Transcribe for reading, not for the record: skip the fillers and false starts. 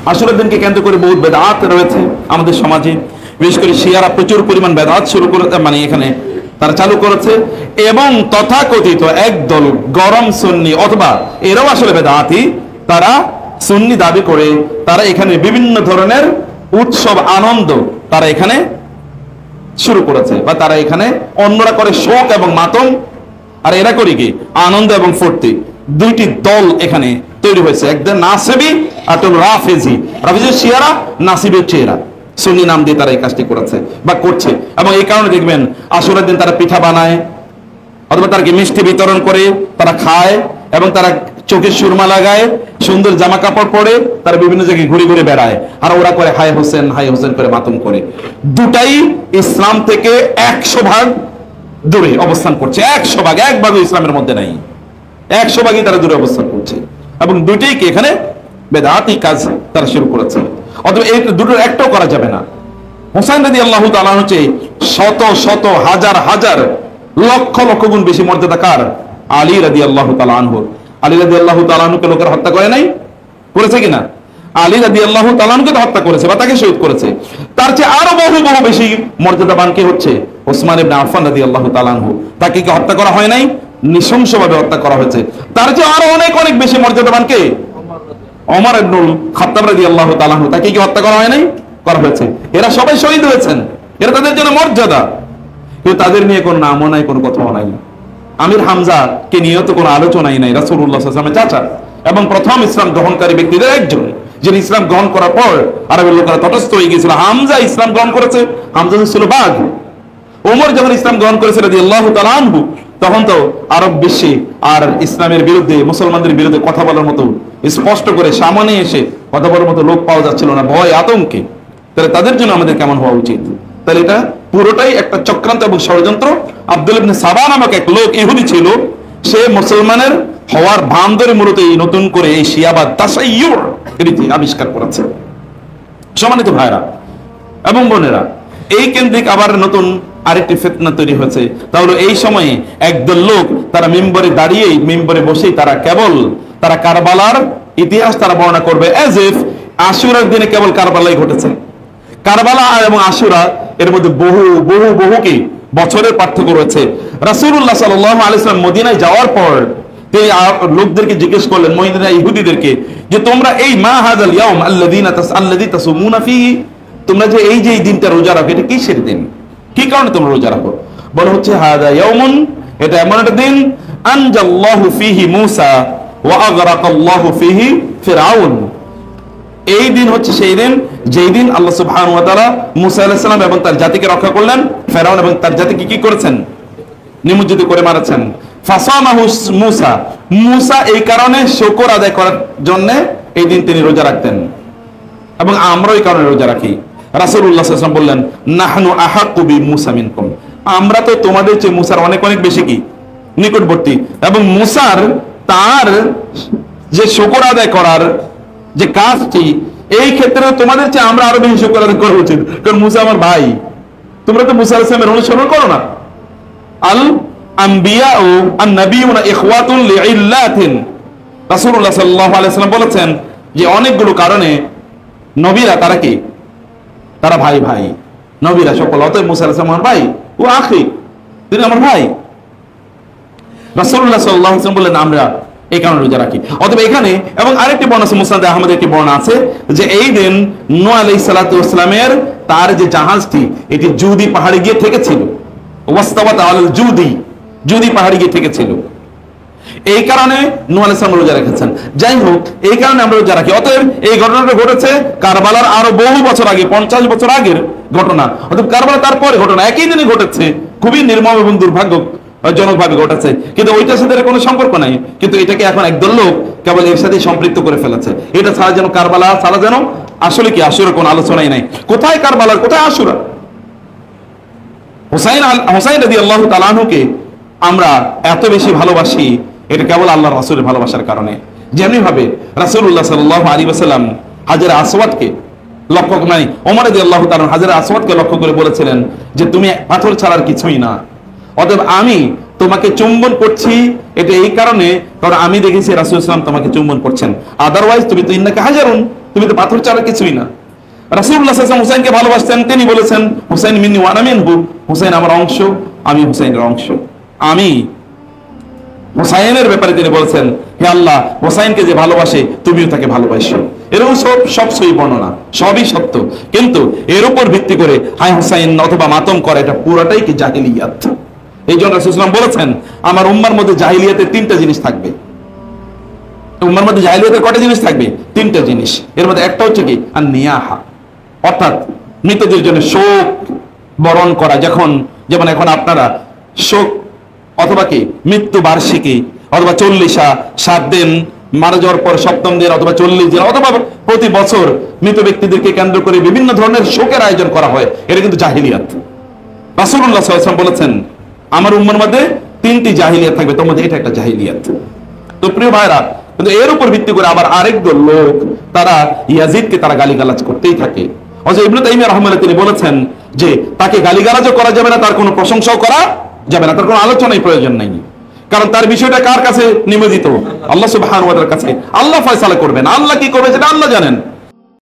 আশুরার দিনকে কেন্দ্র করে বহুত বেদাত রয়েছে আমাদের সমাজে, বিশেষ করে শিয়ারা প্রচুর পরিমাণ বেদাত শুরু করে, মানে এখানে তারা চালু করেছে। এবং তথাকথিত একদল গরম সুন্নি, অথবা এরাও আসলে বেদাতি, তারা সুন্নি দাবি করে তারা এখানে বিভিন্ন ধরনের উৎসব আনন্দ তারা এখানে শুরু করেছে, বা তারা এখানে অন্যরা করে শোক এবং মাতম, আর এরা করে কি আনন্দ এবং ফুর্তি। দুইটি দল এখানে তৈরি হয়েছে, একদম নাসিবি আর রাফেজি। রাফেজি শিয়ারা, নাসিবি হচ্ছে এরা। সুন্নি নাম দিয়ে তারা এই কাজটি করেছে বা করছে। এবং এই কারণে দেখবেন আশুরার দিন তারা পিঠা বানায়, অথবা তারা কি মিষ্টি বিতরণ করে, তারা খায়, এবং তারা চোখে সুরমা লাগায়, সুন্দর জামা কাপড় পরে তারা বিভিন্ন জায়গায় ঘুরে ঘুরে বেড়ায়, আর ওরা করে হায় হোসেন করে মাতম করে। দুটাই ইসলাম থেকে 100 ভাগ দূরে অবস্থান করছে। 100 ভাগ, 1 ভাগও ইসলামের মধ্যে নাই। 100 ভাগই তারা দূরে অবস্থান করছে, এবং দুইটাই কি এখানে বেদাতি কাজ তারা শুরু করেছে। অথবা এই দুটোর একটাও করা যাবে না। হুসাইন রাদিয়াল্লাহু তাআলা হচ্ছে শত শত হাজার হাজার লক্ষ লক্ষ গুণ বেশি মর্যাদা কার? আলী রাদিয়াল্লাহু তাআলা আনহু। আলী রাদিয়াল্লাহু তাআলা আনহুকে লোকেরা হত্যা করে নাই? করেছে কিনা? আলী রাদিয়াল্লাহু তাআলা আনহুকে হত্যা করেছে বা তাকে শহীদ করেছে। তার চেয়ে আরো বহু বহু বেশি মর্যাদাবান কে হচ্ছে ওসমান ইবনে আফফান রাদিয়াল্লাহু তাআলা আনহু। তাকে কি হত্যা করা হয় নাই? নৃশংসভাবে হত্যা করা হয়েছে। তার চেয়ে আরো অনেক অনেক বেশি মর্যাদাবান কে? ওমর ইবনুল খাত্তাব রাদিয়াল্লাহু তাআলা আনহু। তাকে কি হত্যা করা হয় নাই? করা হয়েছে। এরা সবাই শহীদ হয়েছেন, এরা তাদের জন্য মর্যাদা। কিন্তু তাদের নিয়ে কোনো নামও নাই, কোনো কথাও নাই। আমির হামজা কে নিয়ে তো কোনো আলোচনাই নাই। রাসূলুল্লাহ সাল্লাল্লাহু আলাইহি ওয়াসাল্লামের চাচা এবং প্রথম ইসলাম গ্রহণকারী ব্যক্তিদের একজন, যিনি ইসলাম গ্রহণ করার পর আরবের লোকেরা তটস্থ হয়ে গিয়েছিল। হামজা ইসলাম গ্রহণ করেছে, হামজা ছিল বাঘ। ওমর যখন ইসলাম গ্রহণ করেছে রাদিয়াল্লাহু তাআলা আনহু, তখন তো আরব বিশ্বে আর ইসলামের বিরুদ্ধে, মুসলমানদের বিরুদ্ধে কথা বলার মতো, স্পষ্ট করে সামনে এসে কথা বলার মতো লোক পাওয়া যাচ্ছিল না, ভয় আতঙ্কে। তাহলে তাদের জন্য আমাদের কেমন হওয়া উচিত? তাহলে এটা পুরোটাই একটা চক্রান্ত এবং ষড়যন্ত্র। আব্দুল ইবনে সাবা নামক এক লোক, ইহুদি ছিল, সে মুসলমানের হওয়ার ভান ধরে মূলত এই নতুন করে এই শিয়াবাদ তাসাইয়ুর রীতি আবিষ্কার করেছে। সম্মানিত ভাইরা এবং বোনেরা, এই কেন্দ্রিক আবার নতুন আরেকটি ফিতনা তৈরি হয়েছে। তাহলে এই সময়ে একদল লোক তারা মিম্বরে দাঁড়িয়েই, মিম্বরে বসেই তারা কেবল তারা কারবালার ইতিহাস তারা বর্ণনা করবে, এজ ইফ আশুরার দিনে কেবল কারবালাই ঘটেছে। কারবালা এবং আশুরা এর মধ্যে বহু বহু বহু কি বছরের পার্থক্য রয়েছে। রাসূলুল্লাহ সাল্লাল্লাহু আলাইহি ওয়াসাল্লাম মদিনায় যাওয়ার পর তিনি লোকদেরকে জিজ্ঞেস করলেন, মদিনা ইহুদিদেরকে, যে তোমরা এই মা হাযাল ইয়াউম আল্লাযী তাসুমুনা ফীহি, তোমরা যে এই দিনটা রোজা রাখো, এটা কিসের দিন? কি কারণে তোমরা রোজা রাখো? বলা হচ্ছে হাযা ইয়াউমুন, এটা এমন একটা দিন, আনজাল্লাহু ফীহি মূসা ওয়া আগরাকাল্লাহু ফীহি ফিরআউন। এই দিন হচ্ছে সেই দিন যেই দিন আল্লাহ সুবহানাহু ওয়া তাআলা মূসা আলাইহিস সালাম এবং তার জাতিকে রক্ষা করলেন। ফিরআউন এবং তার জাতিকে কি করেছেন? নিমজ্জিত করে মারাছেন। ফাসামাহু মূসা, মূসা এই কারণে শুকর আদায় করার জন্য এই দিন তিনি রোজা রাখতেন, এবং আমরা এই কারণে রোজা রাখি। রাসূলুল্লাহ সাল্লাল্লাহু আলাইহি ওয়াসাল্লাম বললেন, নাহনু আহাক্কু বি মূসা মিনকুম, আমরা তো তোমাদের চেয়ে মূসার অনেক অনেক বেশি কি নিকটবর্তী, এবং মূসার তার যে শুকর আদায় করার যে কাজটি, এই ক্ষেত্রে তোমাদের চেয়ে আমরা আরো বেশি শুকর আদায় করা উচিত, কারণ মূসা আমার ভাই। তোমরা তো মূসা আলাইহিস সালামের অনুসরণ করো না। আল আম্বিয়া ও আন-নাবিয়ুনা ইখওয়াতুন লিইল্লাতিন, রাসূলুল্লাহ সাল্লাল্লাহু আলাইহি ওয়াসাল্লাম বলেছেন যে অনেকগুলো কারণে নবীরা তারা কি, তারা ভাই ভাই, নবীরা সকল। অতএব মূসা আলাইহিস সালাম আমার ভাই, ও আখি, তিনি আমার ভাই। রাসূলুল্লাহ সাল্লাল্লাহু আলাইহি ওয়াসাল্লাম বললেন আমরা এই কারণে রোজা রাখি। অথবা এখানে এবং আরেকটি বর্ণনা আছে, মুসনাদে আহমদের একটি বর্ণনা আছে যে এই দিন নূহ আলাইহিস সালাতু ওয়াস সালামের তার যে জাহাজটি, এটি জুদি পাহাড়ে গিয়ে ঠেকেছিল। ওয়াস্তাওয়াত আলাল জুদি, জুদি পাহাড়ে গিয়ে ঠেকেছিল। এই কারণে নূহ আলাইহিস সালাম রোজা রেখেছেন। যাই হোক, এই কারণে আমরা রোজা রাখি। অতএব এই ঘটনাটা ঘটেছে কারবালার আরো বহু বছর আগে, 50 বছর আগের ঘটনা। অতএব কারবালা তারপরে ঘটনা, একই দিনে ঘটেছে, খুবই নির্মম এবং দুর্ভাগ্যজনকভাবে ঘটেছে, কিন্তু ওইটার সাথে কোনো সম্পর্ক নাই। কিন্তু এটাকে এখন একদল লোক কেবল এর সাথে সম্পৃক্ত করে ফেলেছে। এটা ছাড়া যেন কারবালা ছাড়া যেন আসলে কি আশুরার কোনো আলোচনাই নাই। কোথায় কারবালার, কোথায় আশুরা? হুসাইন রাদিয়াল্লাহু তাআলা আনহুকে আমরা এত বেশি ভালোবাসি, এটা কেবল আল্লাহর রাসূলের ভালোবাসার কারণে। যেমনি ভাবে রাসূলুল্লাহ সাল্লাল্লাহু আলাইহি ওয়াসাল্লাম হাজরে আসওয়াদকে লক্ষ্য করে, ওমর রাদিয়াল্লাহু তাআলা হাজরে আসওয়াদকে লক্ষ্য করে বলেছিলেন যে তুমি পাথর ছাড়ার কিছুই না। অতএব আমি তোমাকে চুম্বন করছি, এটা এই কারণে কারণ আমি দেখেছি রাসূল সাল্লাল্লাহু আলাইহি ওয়াসাল্লাম তোমাকে চুম্বন করছেন, আদারওয়াইজ তুমি তো ইন্নাকা হাজারুন, তুমি তো পাথর ছাড়া কিছুই না। রাসূলুল্লাহ সাল্লাল্লাহু আলাইহি ওয়াসাল্লাম হুসাইনকে ভালোবাসতেন, তিনি বলেছেন হুসাইন মিন্নি ওয়া আনা মিনহু, হুসাইন আমার অংশ, আমি হুসাইনের অংশ। আমি হুসাইনের ব্যাপারে তিনি বলেছেন, হে আল্লাহ, হুসাইনকে যে ভালোবাসে তুমিও তাকে ভালোবাসো। এরকম সব সই বর্ণনা, সবই সত্য, কিন্তু এর উপর ভিত্তি করে হায় হুসাইন অথবা মাতম করা, এটা পুরাটাই কি জাহিলিয়াত। এই জন্য রাসূলুল্লাহ সাল্লাল্লাহু আলাইহি ওয়াসাল্লাম বলেছেন আমার উম্মার মধ্যে জাহিলিয়াতের 3টা জিনিস থাকবে। উম্মার মধ্যে জাহিলিয়াতের কয়টা জিনিস থাকবে? 3টা জিনিস। এর মধ্যে একটা হচ্ছে কি আর নিয়াহা, অর্থাৎ মৃতদের জন্য শোক বরণ করা। যেমন এখন আপনারা শোক অথবা কি মৃত্যু বার্ষিকী অথবা 40 7 দিন মারা যাওয়ার পর 7ম দিন অথবা 40 দিন অথবা প্রতি বছর মৃত ব্যক্তিদেরকে কেন্দ্র করে বিভিন্ন ধরনের শোকের আয়োজন করা হয়, এটা কিন্তু জাহিলিয়াত। রাসূলুল্লাহ সাল্লাল্লাহু আলাইহি ওয়াসাল্লাম বলেছেন আমার উম্মার মধ্যে 3টি জাহিলিয়াত থাকবে, তোর মধ্যে এটা একটা জাহিলিয়াত। তো প্রিয় ভাইরা, কিন্তু এর উপর ভিত্তি করে আবার আরেক দল লোক তারা ইয়াজিদকে তারা গালিগালাজ করতেই থাকে। অথচ ইবনে তাইমিয়া রাহিমাহুল্লাহ তিনি বলেছেন যে তাকে গালিগালাজও করা যাবে না, তার কোনো প্রশংসাও করা যাবে না, তার কোনো আলোচনাই প্রয়োজন নেই। কারণ তার বিষয়টা কার কাছে নিবেদিত? আল্লাহ সুবহানাহু ওয়া তাআলার কাছে। আল্লাহ ফয়সালা করবেন, আল্লাহ কি করবে সেটা আল্লাহ জানেন।